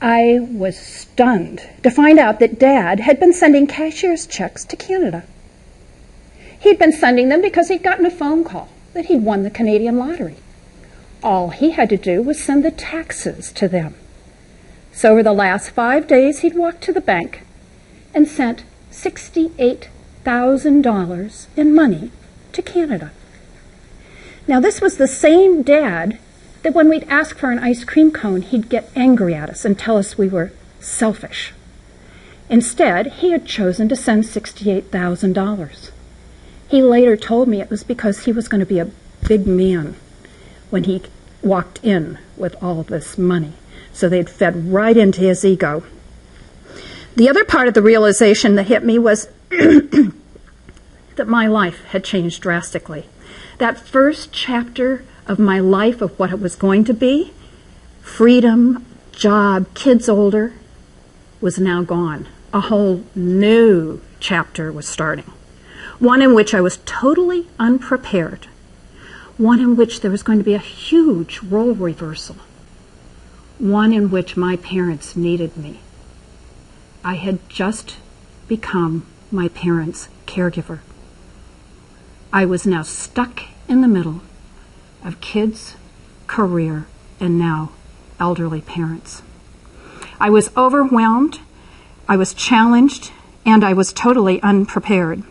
I was stunned to find out that Dad had been sending cashier's checks to Canada. He'd been sending them because he'd gotten a phone call that he'd won the Canadian lottery. All he had to do was send the taxes to them. So over the last 5 days, he'd walked to the bank and sent $68,000 in money to Canada. Now, this was the same Dad that when we'd ask for an ice cream cone, he'd get angry at us and tell us we were selfish. Instead, he had chosen to send $68,000. He later told me it was because he was going to be a big man when he walked in with all this money. So they'd fed right into his ego. The other part of the realization that hit me was that my life had changed drastically. That first chapter of my life of what it was going to be, freedom, job, kids older, was now gone. A whole new chapter was starting. One in which I was totally unprepared. One in which there was going to be a huge role reversal. One in which my parents needed me. I had just become my parents' caregiver. I was now stuck in the middle of kids, career, and now elderly parents. I was overwhelmed, I was challenged, and I was totally unprepared.